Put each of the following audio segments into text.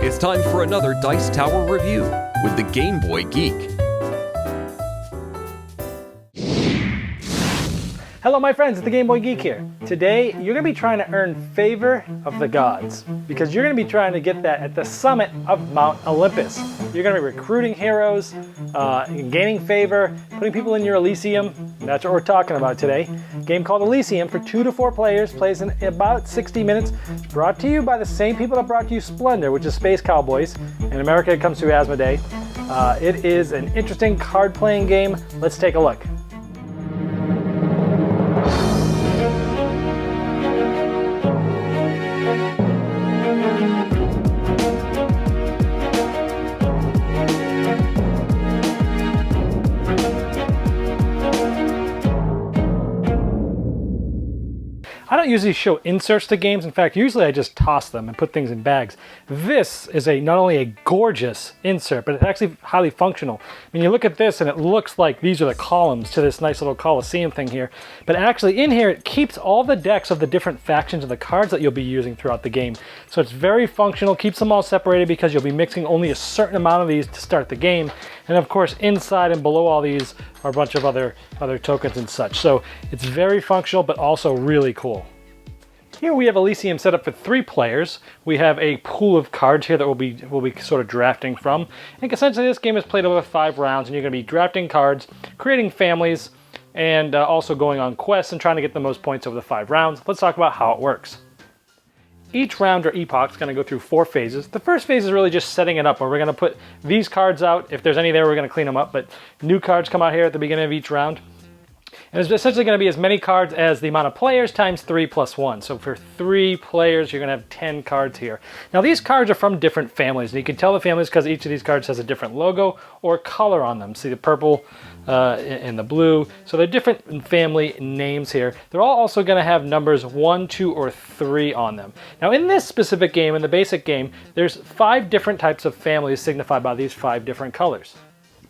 It's time for another Dice Tower review with the Game Boy Geek. Hello my friends, it's the Game Boy Geek here. Today, you're going to be trying to earn favor of the gods, because you're going to be trying to get that at the summit of Mount Olympus. You're going to be recruiting heroes, gaining favor, putting people in your Elysium. That's what we're talking about today. A game called Elysium for 2 to 4 players, plays in about 60 minutes. It's brought to you by the same people that brought you Splendor, which is Space Cowboys. In America, it comes through Asmodee. It is an interesting card-playing game. Let's take a look. I don't usually show inserts to games. In fact, usually I just toss them and put things in bags. This is not only a gorgeous insert, but it's actually highly functional. I mean, you look at this and it looks like these are the columns to this nice little Coliseum thing here. But actually in here, it keeps all the decks of the different factions of the cards that you'll be using throughout the game. So it's very functional, keeps them all separated because you'll be mixing only a certain amount of these to start the game. And of course, inside and below all these are a bunch of other tokens and such. So it's very functional, but also really cool. Here we have Elysium set up for 3 players. We have a pool of cards here that we'll be sort of drafting from. And essentially this game is played over 5 rounds, and you're going to be drafting cards, creating families, and also going on quests and trying to get the most points over the 5 rounds. Let's talk about how it works. Each round or epoch is going to go through 4 phases. The first phase is really just setting it up, where we're going to put these cards out. If there's any there, we're going to clean them up, but new cards come out here at the beginning of each round. And it's essentially going to be as many cards as the amount of players times 3 plus 1. So for 3 players, you're going to have 10 cards here. Now these cards are from different families, and you can tell the families because each of these cards has a different logo or color on them. See the purple and the blue. So they're different family names here. They're all also going to have numbers 1, 2, or 3 on them. Now in this specific game, in the basic game, there's 5 different types of families signified by these 5 different colors.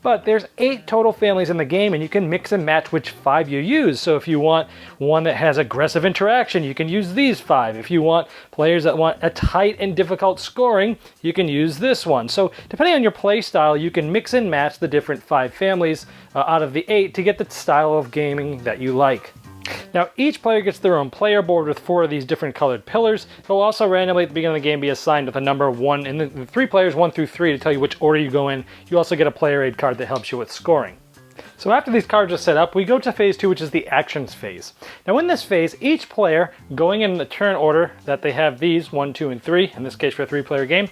But there's 8 total families in the game, and you can mix and match which 5 you use. So if you want one that has aggressive interaction, you can use these 5. If you want players that want a tight and difficult scoring, you can use this one. So depending on your play style, you can mix and match the different 5 families out of the 8 to get the style of gaming that you like. Now each player gets their own player board with 4 of these different colored pillars. They'll also randomly at the beginning of the game be assigned with a number 1, and the 3 players 1 through 3 to tell you which order you go in. You also get a player aid card that helps you with scoring. So after these cards are set up, we go to phase 2, which is the actions phase. Now in this phase, each player, going in the turn order that they have these, 1, 2, and 3, in this case for a 3-player game,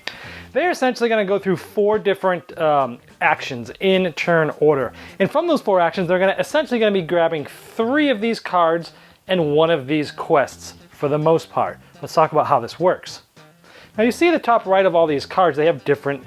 they're essentially going to go through 4 different actions in turn order. And from those 4 actions, they're essentially going to be grabbing 3 of these cards and 1 of these quests for the most part. Let's talk about how this works. Now you see the top right of all these cards, they have different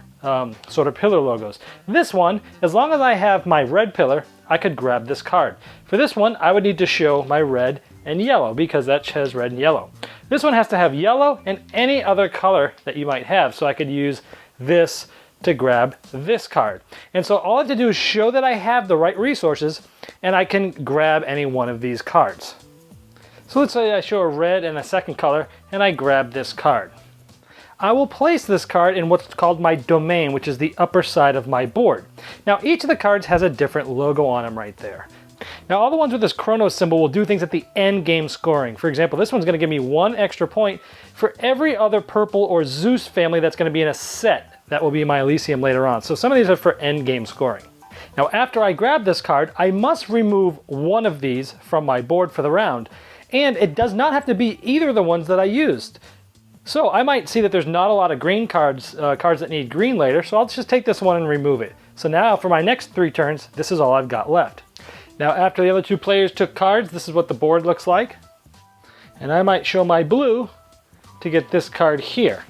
sort of pillar logos. This one, as long as I have my red pillar, I could grab this card. For this one, I would need to show my red and yellow because that has red and yellow. This one has to have yellow and any other color that you might have, so I could use this to grab this card. And so all I have to do is show that I have the right resources, and I can grab any one of these cards. So let's say I show a red and a second color, and I grab this card. I will place this card in what's called my domain, which is the upper side of my board. Now each of the cards has a different logo on them right there. Now all the ones with this Chronos symbol will do things at the end game scoring. For example, this one's going to give me 1 extra point for every other purple or Zeus family that's going to be in a set that will be in my Elysium later on. So some of these are for end game scoring. Now after I grab this card, I must remove 1 of these from my board for the round. And it does not have to be either of the ones that I used. So I might see that there's not a lot of green cards, cards that need green later, so I'll just take this one and remove it. So now for my next 3 turns, this is all I've got left. Now after the other 2 players took cards, this is what the board looks like. And I might show my blue to get this card here.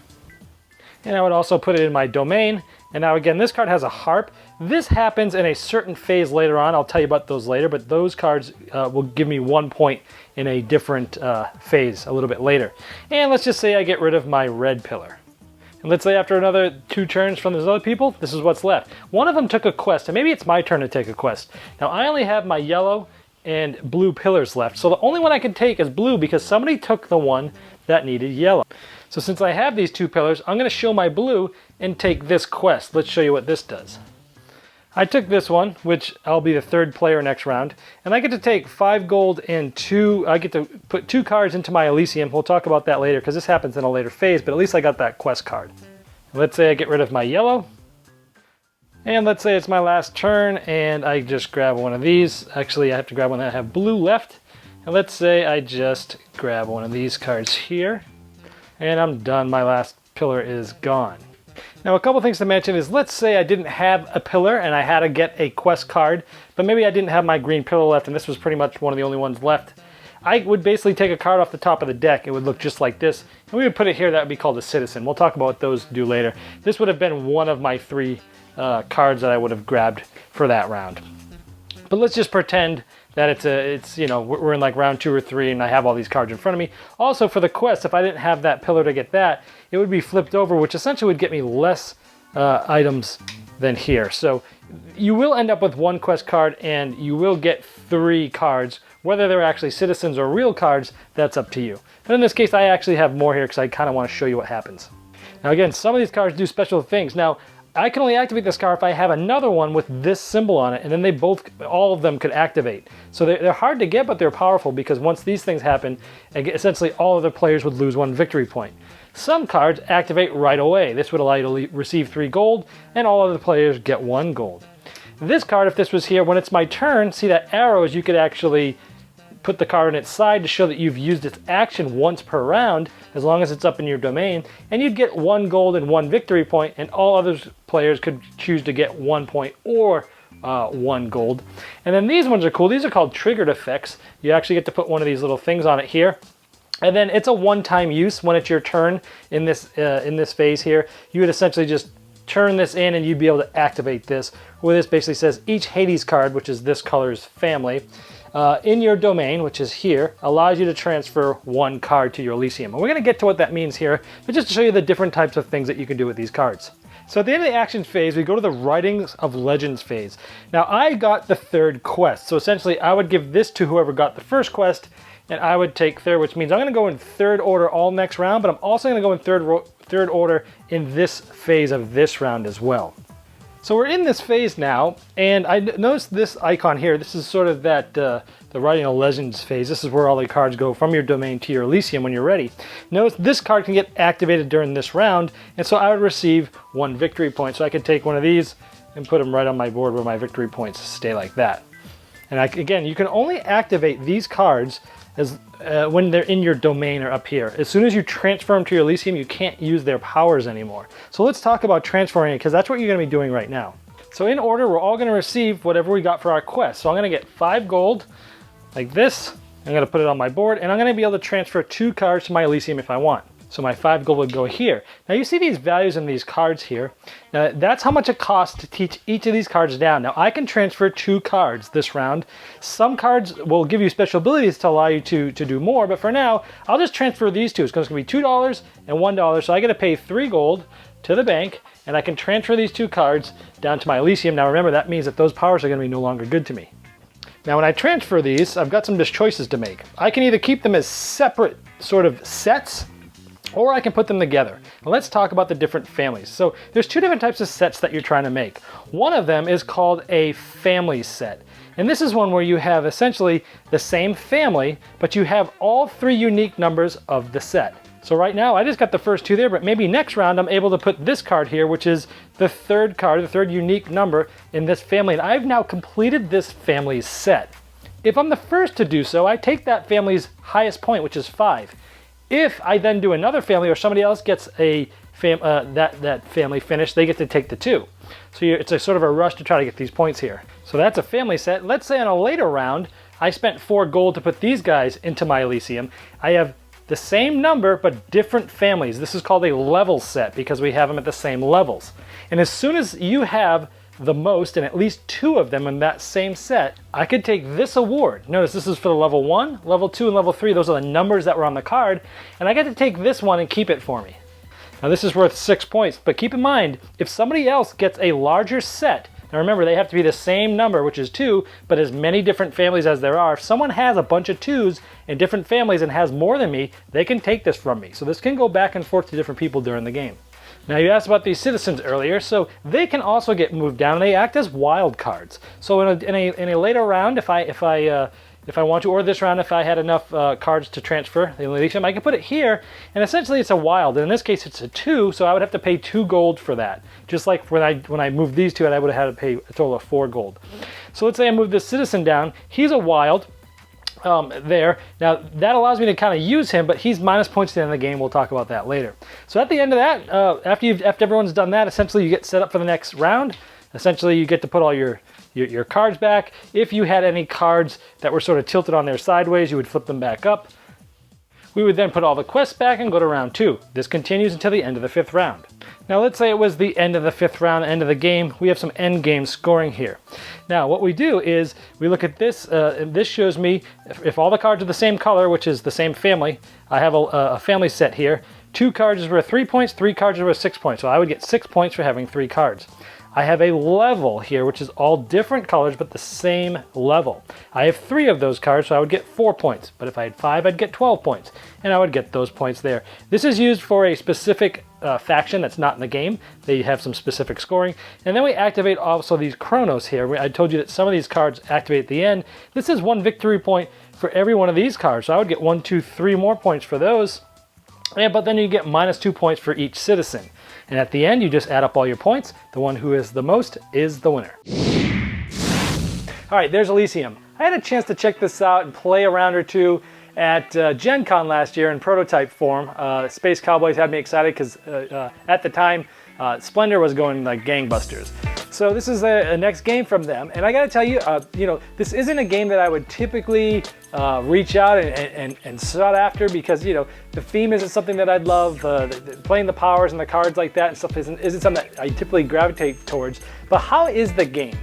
And I would also put it in my domain. And now again, this card has a harp. This happens in a certain phase later on. I'll tell you about those later, but those cards will give me 1 point in a different phase a little bit later. And let's just say I get rid of my red pillar. And let's say after another 2 turns from those other people, this is what's left. One of them took a quest, and maybe it's my turn to take a quest. Now I only have my yellow and blue pillars left, so the only one I can take is blue because somebody took the one that needed yellow. So since I have these 2 pillars, I'm going to show my blue and take this quest. Let's show you what this does. I took this one, which I'll be the third player next round, and I get to take 5 gold and I get to put 2 cards into my Elysium. We'll talk about that later because this happens in a later phase, but at least I got that quest card. Let's say I get rid of my yellow, and let's say it's my last turn and I just grab one of these. Actually, I have to grab one that I have blue left, and let's say I just grab one of these cards here, and I'm done. My last pillar is gone. Now, a couple things to mention is, let's say I didn't have a pillar and I had to get a quest card, but maybe I didn't have my green pillar left and this was pretty much one of the only ones left. I would basically take a card off the top of the deck. It would look just like this, and we would put it here. That would be called a citizen. We'll talk about what those do later. This would have been one of my 3 cards that I would have grabbed for that round. But let's just pretend that it's you know, we're in like round 2 or 3 and I have all these cards in front of me. Also, for the quest, if I didn't have that pillar to get that, it would be flipped over, which essentially would get me less items than here. So you will end up with 1 quest card and you will get 3 cards. Whether they're actually citizens or real cards, that's up to you. But in this case, I actually have more here because I kind of want to show you what happens. Now again, some of these cards do special things. Now, I can only activate this card if I have another one with this symbol on it, and then all of them could activate. So they're hard to get, but they're powerful because once these things happen, essentially all other players would lose 1 victory point. Some cards activate right away. This would allow you to receive 3 gold, and all other players get 1 gold. This card, if this was here, when it's my turn, see that arrows, you could actually put the card on its side to show that you've used its action once per round, as long as it's up in your domain, and you'd get 1 gold and 1 victory point, and all other players could choose to get 1 point or 1 gold. And then these ones are cool. These are called triggered effects. You actually get to put one of these little things on it here. And then it's a one-time use. When it's your turn in this phase here, you would essentially just turn this in and you'd be able to activate this, where this basically says each Hades card, which is this color's family, in your domain, which is here, allows you to transfer 1 card to your Elysium. And we're going to get to what that means here, but just to show you the different types of things that you can do with these cards. So at the end of the action phase, we go to the Writings of Legends phase. Now, I got the 3rd quest, so essentially I would give this to whoever got the 1st quest, and I would take 3rd, which means I'm going to go in 3rd order all next round, but I'm also going to go in 3rd order in this phase of this round as well. So we're in this phase now, and I noticed this icon here. This is sort of that the Writing of Legends phase. This is where all the cards go from your domain to your Elysium when you're ready. Notice this card can get activated during this round, and so I would receive 1 victory point. So I could take one of these and put them right on my board where my victory points stay like that. And again, you can only activate these cards as when they're in your domain or up here. As soon as you transfer them to your Elysium, you can't use their powers anymore. So let's talk about transferring it, because that's what you're going to be doing right now. So in order, we're all going to receive whatever we got for our quest. So I'm going to get 5 gold, like this. I'm going to put it on my board, and I'm going to be able to transfer 2 cards to my Elysium if I want. So my 5 gold would go here. Now you see these values in these cards here. Now that's how much it costs to teach each of these cards down. Now I can transfer 2 cards this round. Some cards will give you special abilities to allow you to do more, but for now, I'll just transfer these 2. It's going to be $2 and $1, so I get to pay 3 gold to the bank, and I can transfer these 2 cards down to my Elysium. Now remember, that means that those powers are going to be no longer good to me. Now when I transfer these, I've got some just choices to make. I can either keep them as separate sort of sets, or I can put them together. Now let's talk about the different families. So there's 2 different types of sets that you're trying to make. One of them is called a family set. And this is one where you have essentially the same family, but you have all 3 unique numbers of the set. So right now, I just got the first 2 there, but maybe next round I'm able to put this card here, which is the 3rd card, the 3rd unique number in this family. And I've now completed this family's set. If I'm the first to do so, I take that family's highest point, which is 5. If I then do another family, or somebody else gets a that family finished, they get to take the 2. So it's a sort of a rush to try to get these points here. So that's a family set. Let's say on a later round, I spent 4 gold to put these guys into my Elysium. I have the same number, but different families. This is called a level set because we have them at the same levels. And as soon as you have the most, and at least 2 of them in that same set, I could take this award. Notice this is for the level 1, level 2, and level 3. Those are the numbers that were on the card, and I get to take this one and keep it for me. Now this is worth 6 points, but keep in mind, if somebody else gets a larger set, now remember they have to be the same number, which is 2, but as many different families as there are. If someone has a bunch of 2s in different families and has more than me, they can take this from me. So this can go back and forth to different people during the game. Now you asked about these citizens earlier, so they can also get moved down. They act as wild cards. So in a later round, if I want to, or this round, if I had enough cards to transfer the Elysium, I can put it here, and essentially it's a wild. And in this case, it's a 2, so I would have to pay 2 gold for that. Just like when I moved these two, I would have had to pay a total of 4 gold. So let's say I move this citizen down. He's a wild. There. Now that allows me to kind of use him, but he's minus points at the end of the game. We'll talk about that later. So at the end of that, after everyone's done that, essentially you get set up for the next round. Essentially you get to put all your cards back. If you had any cards that were sort of tilted on their sideways, you would flip them back up. We would then put all the quests back and go to round 2. This continues until the end of the 5th round. Now let's say it was the end of the 5th round, end of the game. We have some end game scoring here. Now what we do is we look at this, and this shows me if all the cards are the same color, which is the same family. I have a family set here. 2 cards is worth 3 points, 3 cards are worth 6 points. So I would get 6 points for having 3 cards. I have a level here, which is all different colors, but the same level. I have 3 of those cards, so I would get 4 points. But if I had 5, I'd get 12 points. And I would get those points there. This is used for a specific faction that's not in the game. They have some specific scoring. And then we activate also these chronos here. I told you that some of these cards activate at the end. This is 1 victory point for every one of these cards. So I would get 1, 2, 3 more points for those. But then you get minus 2 points for each citizen. And at the end, you just add up all your points. The one who is the most is the winner. All right, there's Elysium. I had a chance to check this out and play a round or two at Gen Con last year in prototype form. Space Cowboys had me excited because at the time, Splendor was going like gangbusters. So this is a next game from them. And I gotta tell you, this isn't a game that I would typically reach out and sought after because, the theme isn't something that I'd love. Playing the powers and the cards like that and stuff isn't something that I typically gravitate towards. But how is the game?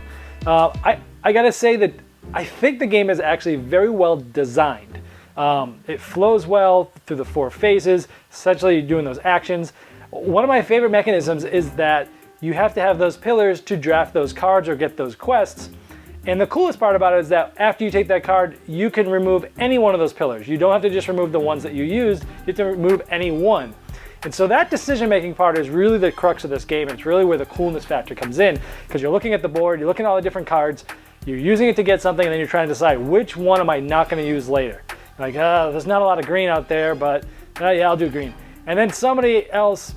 I gotta say that I think the game is actually very well designed. It flows well through the 4 phases, essentially doing those actions. One of my favorite mechanisms is that you have to have those pillars to draft those cards or get those quests. And the coolest part about it is that after you take that card, you can remove any one of those pillars. You don't have to just remove the ones that you used, you have to remove any one. And so that decision-making part is really the crux of this game. It's really where the coolness factor comes in, because you're looking at the board, you're looking at all the different cards, you're using it to get something, and then you're trying to decide which one am I not going to use later. You're like, there's not a lot of green out there, but yeah, I'll do green. And then somebody else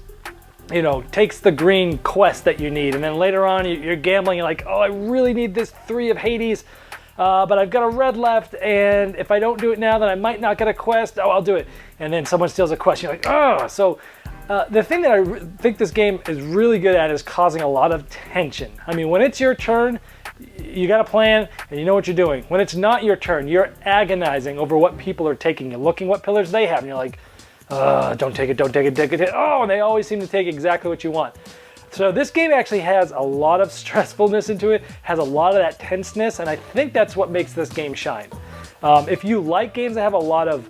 takes the green quest that you need, and then later on you're gambling, you're like, oh, I really need this 3 of Hades, but I've got a red left, and if I don't do it now, then I might not get a quest. Oh, I'll do it. And then someone steals a quest, you're like, oh. So the thing that I think this game is really good at is causing a lot of tension. I mean, when it's your turn, you got a plan and you know what you're doing. When it's not your turn, you're agonizing over what people are taking and looking what pillars they have, and you're like, don't take it, don't take it, take it. Oh, and they always seem to take exactly what you want. So this game actually has a lot of stressfulness into it, has a lot of that tenseness, and I think that's what makes this game shine. If you like games that have a lot of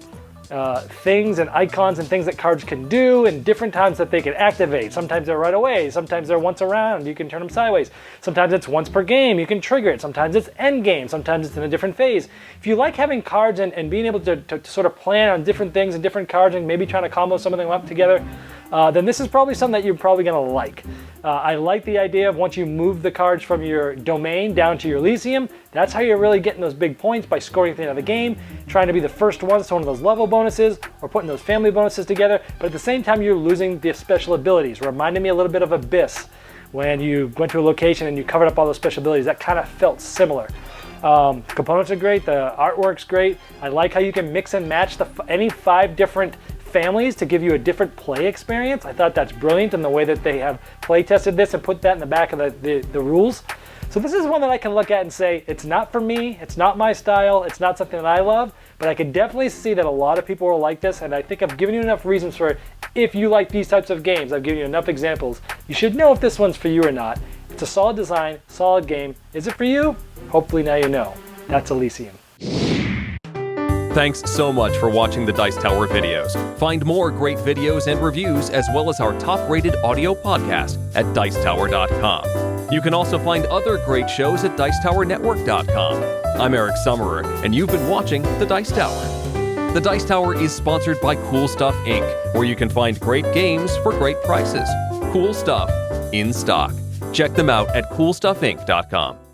things and icons and things that cards can do and different times that they can activate. Sometimes they're right away, sometimes they're once around, you can turn them sideways. Sometimes it's once per game, you can trigger it. Sometimes it's end game, sometimes it's in a different phase. If you like having cards and being able to sort of plan on different things and different cards and maybe trying to combo some of them up together, then this is probably something that you're probably going to like. I like the idea of once you move the cards from your domain down to your Elysium, that's how you're really getting those big points, by scoring at the end of the game, trying to be the first ones to one of those level bonuses or putting those family bonuses together, but at the same time you're losing the special abilities. Reminded me a little bit of Abyss when you went to a location and you covered up all those special abilities. That kind of felt similar. Components are great, the artwork's great. I like how you can mix and match any 5 different families to give you a different play experience. I thought that's brilliant in the way that they have play tested this and put that in the back of the rules. So this is one that I can look at and say, it's not for me, it's not my style, it's not something that I love, but I can definitely see that a lot of people will like this, and I think I've given you enough reasons for it. If you like these types of games, I've given you enough examples. You should know if this one's for you or not. It's a solid design, solid game. Is it for you? Hopefully now you know. That's Elysium. Thanks so much for watching the Dice Tower videos. Find more great videos and reviews, as well as our top-rated audio podcast at Dicetower.com. You can also find other great shows at DicetowerNetwork.com. I'm Eric Summerer, and you've been watching The Dice Tower. The Dice Tower is sponsored by Cool Stuff Inc., where you can find great games for great prices. Cool stuff in stock. Check them out at coolstuffinc.com.